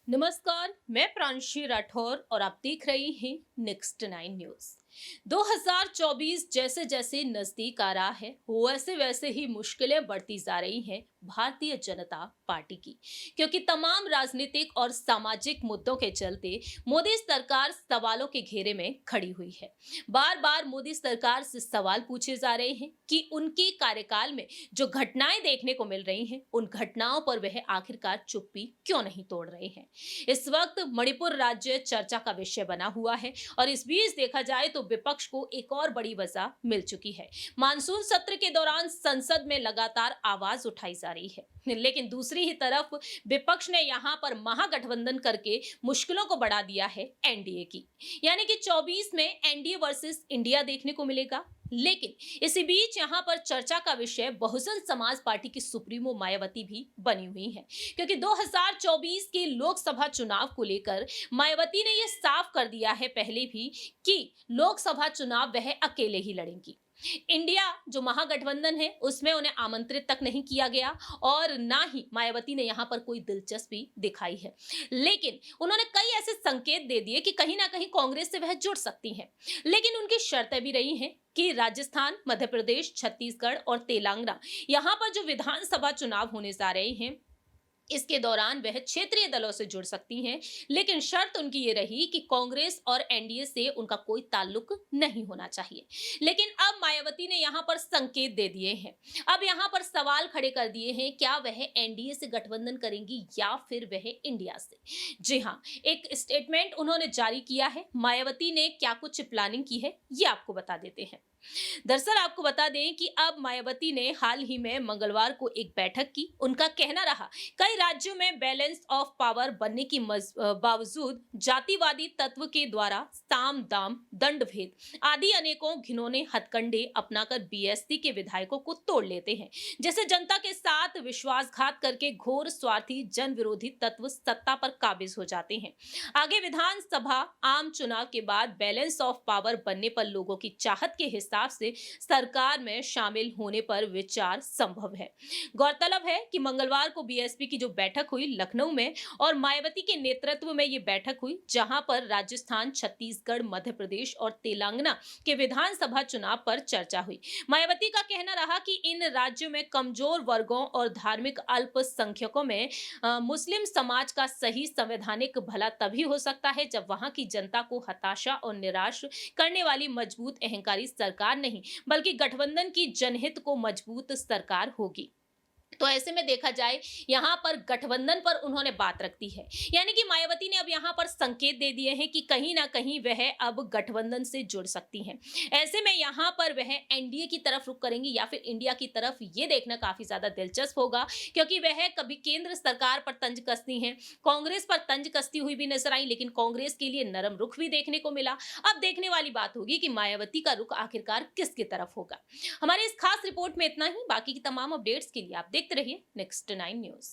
नमस्कार, मैं प्रांशी राठौर और आप देख रहे हैं नेक्स्ट 9 न्यूज। 2024 जैसे जैसे नजदीक आ रहा है वैसे वैसे ही मुश्किलें बढ़ती जा रही हैं भारतीय जनता पार्टी की, क्योंकि तमाम राजनीतिक और सामाजिक मुद्दों के चलते मोदी सरकार सवालों के घेरे में खड़ी हुई है। बार बार मोदी सरकार से सवाल पूछे जा रहे हैं कि उनके कार्यकाल में जो घटनाएं देखने को मिल रही हैं उन घटनाओं पर वह आखिरकार चुप्पी क्यों नहीं तोड़ रहे हैं। इस वक्त मणिपुर राज्य चर्चा का विषय बना हुआ है और इस बीच देखा जाए तो विपक्ष को एक और बड़ी वजह मिल चुकी है। मानसून सत्र के दौरान संसद में लगातार आवाज उठाई जा रही है, लेकिन दूसरी ही तरफ विपक्ष ने यहां पर महागठबंधन करके मुश्किलों को बढ़ा दिया है एनडीए की। यानी कि 24 में एनडीए वर्सेस इंडिया देखने को मिलेगा। लेकिन इसी बीच यहां पर चर्चा का विषय बहुजन समाज पार्टी की सुप्रीमो मायावती भी बनी हुई है, क्योंकि 2024 के लोकसभा चुनाव को लेकर मायावती ने यह साफ कर दिया है पहले भी कि लोकसभा चुनाव वह अकेले ही लड़ेंगी। इंडिया जो महागठबंधन है उसमें उन्हें आमंत्रित तक नहीं किया गया और ना ही मायावती ने यहां पर कोई दिलचस्पी दिखाई है। लेकिन उन्होंने कई ऐसे संकेत दे दिए कि कहीं ना कहीं कांग्रेस से वह जुड़ सकती हैं। लेकिन उनकी शर्तें भी रही हैं कि राजस्थान, मध्य प्रदेश, छत्तीसगढ़ और तेलंगाना यहां पर जो विधानसभा चुनाव होने जा रहे हैं इसके दौरान वह क्षेत्रीय दलों से जुड़ सकती हैं। लेकिन शर्त उनकी ये रही कि कांग्रेस और एनडीए से उनका कोई ताल्लुक नहीं होना चाहिए। लेकिन अब मायावती ने यहां पर संकेत दे दिए हैं। अब यहां पर सवाल खड़े कर दिए हैं, क्या वह एनडीए से गठबंधन करेंगी या फिर वह इंडिया से। जी हाँ, एक स्टेटमेंट उन्होंने जारी किया है। मायावती ने क्या कुछ प्लानिंग की है ये आपको बता देते हैं। दरअसल आपको बता दें कि अब मायावती ने हाल ही में मंगलवार को एक बैठक की। उनका कहना रहा, कई राज्यों में बैलेंस ऑफ पावर बनने की बावजूद जातिवादी तत्व के द्वारा साम दाम दंड भेद आदि अनेकों घिनौने हथकंडे अपनाकर बीएसपी के विधायकों को तोड़ लेते हैं। जैसे जनता के साथ विश्वासघात करके घोर स्वार्थी जन विरोधी तत्व सत्ता पर काबिज हो जाते हैं। आगे विधानसभा आम चुनाव के बाद बैलेंस ऑफ पावर बनने पर लोगों की चाहत के हिसाब से सरकार में शामिल होने पर विचार संभव है। गौरतलब है कि मंगलवार को बीएसपी की जो बैठक हुई लखनऊ में और मायावती के नेतृत्व में ये बैठक हुई, जहां पर राजस्थान, छत्तीसगढ़, मध्य प्रदेश और तेलंगाना के विधानसभा चुनाव पर चर्चा हुई। मायावती का कहना रहा कि इन राज्यों में कमजोर वर्गों और धार्मिक अल्पसंख्यकों में मुस्लिम समाज का सही संवैधानिक भला तभी हो सकता है जब वहां की जनता को हताशा और निराश करने वाली मजबूत अहंकारी सरकार नहीं बल्कि गठबंधन की जनहित को मजबूत सरकार होगी। तो ऐसे में देखा जाए यहां पर गठबंधन पर उन्होंने बात रख दी है। यानी कि मायावती ने अब यहां पर संकेत दे दिए हैं कि कहीं ना कहीं वह अब गठबंधन से जुड़ सकती हैं। ऐसे में यहां पर वह एनडीए की तरफ रुख करेंगी या फिर इंडिया की तरफ, ये देखना काफी ज्यादा दिलचस्प होगा, क्योंकि वह कभी केंद्र सरकार पर तंज कसती हैं, कांग्रेस पर तंज कसती हुई भी नजर आई, लेकिन कांग्रेस के लिए नरम रुख भी देखने को मिला। अब देखने वाली बात होगी कि मायावती का रुख आखिरकार किसकी तरफ होगा। हमारे इस खास रिपोर्ट में इतना ही। बाकी की तमाम अपडेट्स के लिए आप देखते रहिए नेक्स्ट 9 न्यूज।